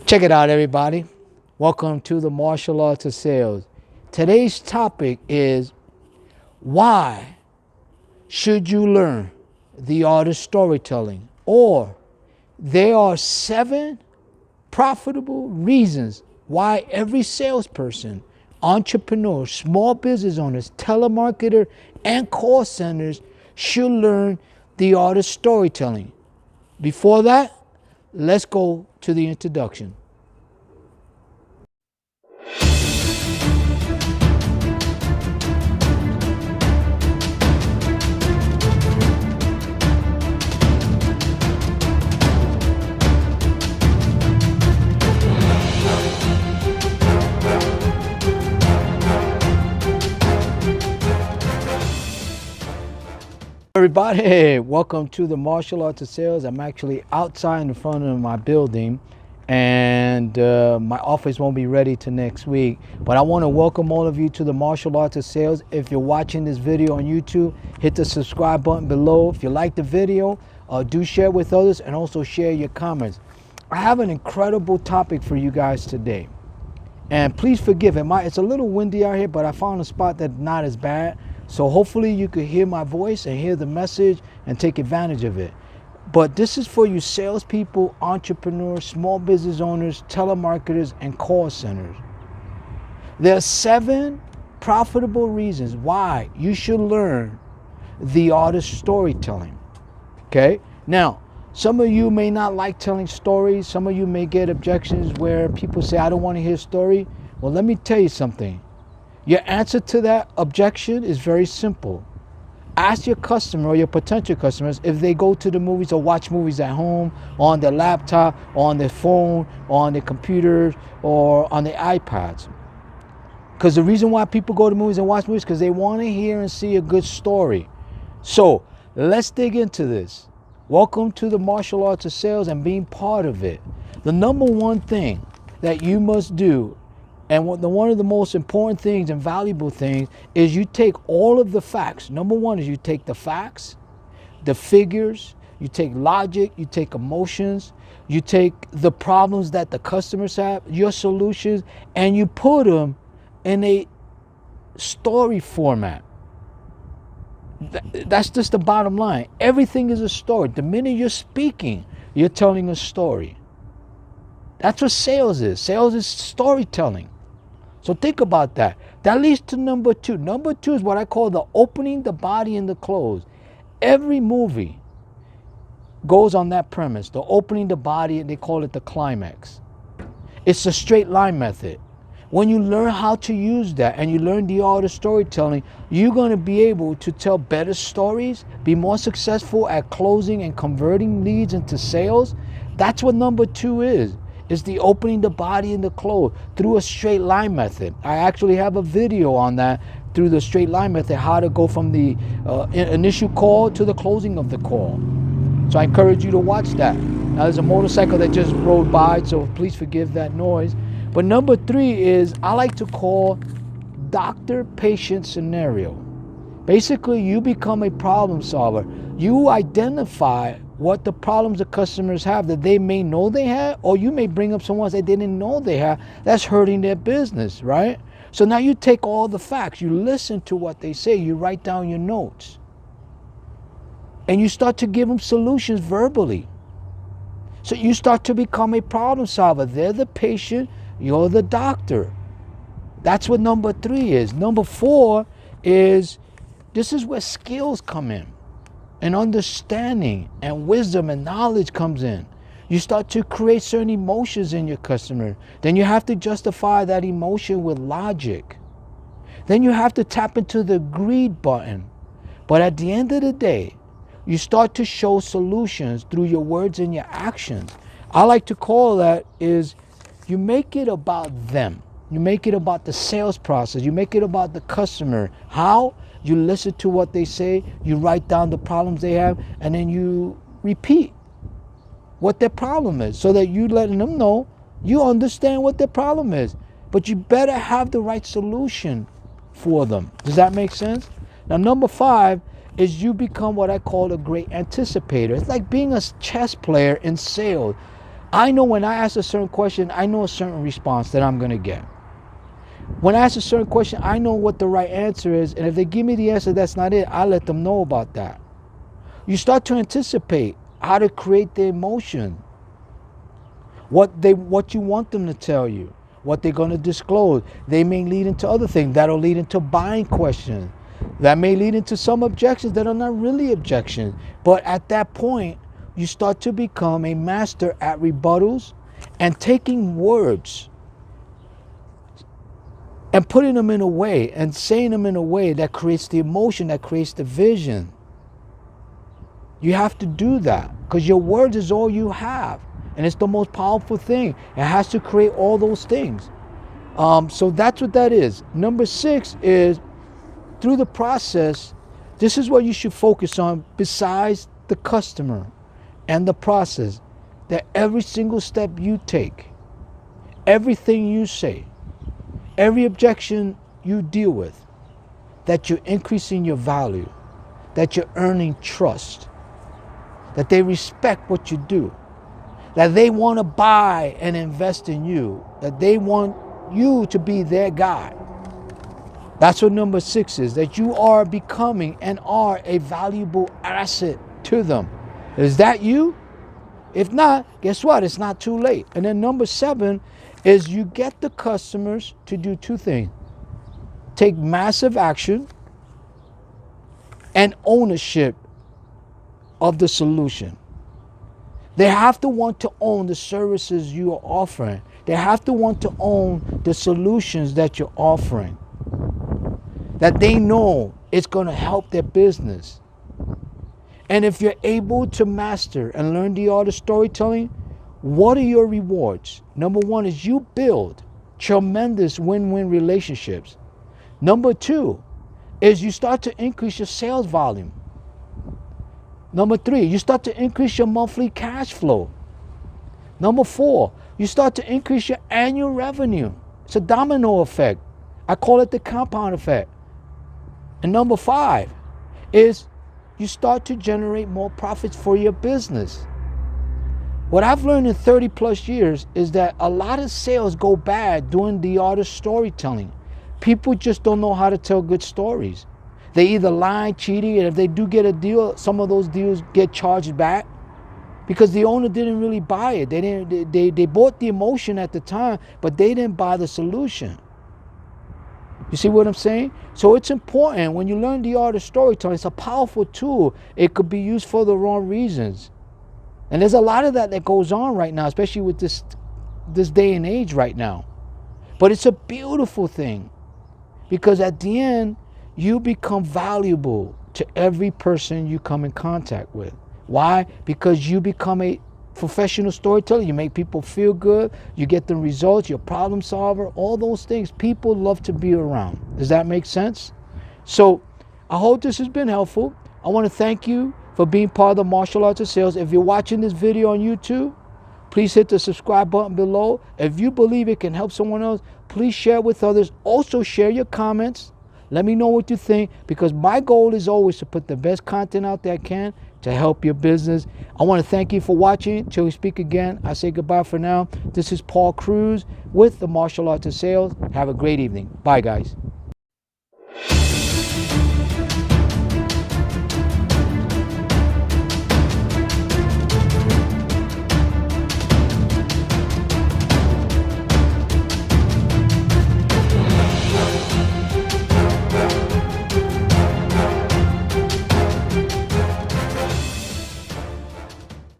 Check it out, everybody. Welcome to the Martial Arts of Sales. Today's topic is why should you learn the art of storytelling? Or there are 7 profitable reasons why every salesperson, entrepreneur, small business owners, telemarketer, and call centers should learn the art of storytelling. Before that, let's go to the introduction. Everybody, welcome to the Martial Arts of Sales. I'm actually outside in front of my building, and my office won't be ready till next week. But I want to welcome all of you to the Martial Arts of Sales. If you're watching this video on YouTube, hit the subscribe button below. If you like the video, do share with others and also share your comments. I have an incredible topic for you guys today. And please forgive it. It's a little windy out here, but I found a spot that's not as bad. So hopefully you could hear my voice and hear the message and take advantage of it. But this is for you salespeople, entrepreneurs, small business owners, telemarketers, and call centers. There are 7 profitable reasons why you should learn the art of storytelling. Okay? Now, some of you may not like telling stories. Some of you may get objections where people say, I don't want to hear a story. Well, let me tell you something. Your answer to that objection is very simple. Ask your customer or your potential customers if they go to the movies or watch movies at home, on their laptop, on their phone, on their computers, or on their iPads. Because the reason why people go to movies and watch movies is because they want to hear and see a good story. So let's dig into this. Welcome to the Martial Arts of Sales and being part of it. The number one thing that you must do, and one of the most important things and valuable things, is you take all of the facts. Number one is you take the facts, the figures, you take logic, you take emotions, you take the problems that the customers have, your solutions, and you put them in a story format. That's just the bottom line. Everything is a story. The minute you're speaking, you're telling a story. That's what sales is. Sales is storytelling. So think about that. That leads to number 2. Number 2 is what I call the opening, the body, and the close. Every movie goes on that premise. The opening, the body, and they call it the climax. It's the straight line method. When you learn how to use that and you learn the art of storytelling, you're going to be able to tell better stories, be more successful at closing and converting leads into sales. That's what number 2 is. It's the opening, the body, and the close through a straight line method. I actually have a video on that through the straight line method, how to go from the initial call to the closing of the call. So I encourage you to watch that. Now there's a motorcycle that just rode by, so please forgive that noise. But number 3 is I like to call doctor-patient scenario. Basically, you become a problem solver. You identify what the problems the customers have that they may know they have, or you may bring up some ones they didn't know they have that's hurting their business, right? So now you take all the facts, you listen to what they say, you write down your notes, and you start to give them solutions verbally. So you start to become a problem solver. They're the patient, you're the doctor. That's what number 3 is. Number 4 is, this is where skills come in. And understanding and wisdom and knowledge comes in. You start to create certain emotions in your customer. Then you have to justify that emotion with logic. Then you have to tap into the greed button. But at the end of the day, you start to show solutions through your words and your actions. I like to call that is you make it about them. You make it about the sales process. You make it about the customer. How? You listen to what they say, you write down the problems they have, and then you repeat what their problem is so that you letting them know you understand what their problem is. But you better have the right solution for them. Does that make sense? Now, number 5 is you become what I call a great anticipator. It's like being a chess player in sales. I know when I ask a certain question, I know a certain response that I'm going to get. When I ask a certain question, I know what the right answer is. And if they give me the answer that's not it, I let them know about that. You start to anticipate how to create the emotion. What you want them to tell you. What they're going to disclose. They may lead into other things. That'll lead into buying questions. That may lead into some objections that are not really objections. But at that point, you start to become a master at rebuttals and taking words and putting them in a way and saying them in a way that creates the emotion, that creates the vision. You have to do that because your words is all you have. And it's the most powerful thing. It has to create all those things. So that's what that is. Number 6 is through the process, this is what you should focus on besides the customer and the process, that every single step you take, everything you say, every objection you deal with, that you're increasing your value, that you're earning trust, that they respect what you do, that they want to buy and invest in you, that they want you to be their guy. That's what number 6 is, that you are becoming and are a valuable asset to them. Is that you? If not, guess what? It's not too late. And then number 7 is you get the customers to do 2 things. Take massive action and ownership of the solution. They have to want to own the services you are offering. They have to want to own the solutions that you're offering. That they know it's going to help their business. And if you're able to master and learn the art of storytelling, what are your rewards? Number 1 is you build tremendous win-win relationships. Number 2 is you start to increase your sales volume. Number 3, you start to increase your monthly cash flow. Number 4, you start to increase your annual revenue. It's a domino effect. I call it the compound effect. And number 5 is you start to generate more profits for your business. What I've learned in 30 plus years is that a lot of sales go bad doing the art of storytelling. People just don't know how to tell good stories. They either lie, cheating, and if they do get a deal, some of those deals get charged back because the owner didn't really buy it. They bought the emotion at the time, but they didn't buy the solution. You see what I'm saying? So it's important when you learn the art of storytelling. It's a powerful tool. It could be used for the wrong reasons. And there's a lot of that goes on right now, especially with this day and age right now. But it's a beautiful thing because at the end, you become valuable to every person you come in contact with. Why? Because you become a professional storyteller. You make people feel good. You get the results. You're a problem solver. All those things. People love to be around. Does that make sense? So I hope this has been helpful. I want to thank you for being part of the Martial Arts of Sales. If you're watching this video on YouTube, please hit the subscribe button below. If you believe it can help someone else, please share it with others. Also share your comments. Let me know what you think, because my goal is always to put the best content out that I can to help your business. I want to thank you for watching. Till we speak again, I say goodbye for now. This is Paul Cruz with the Martial Arts of Sales. Have a great evening. Bye, guys.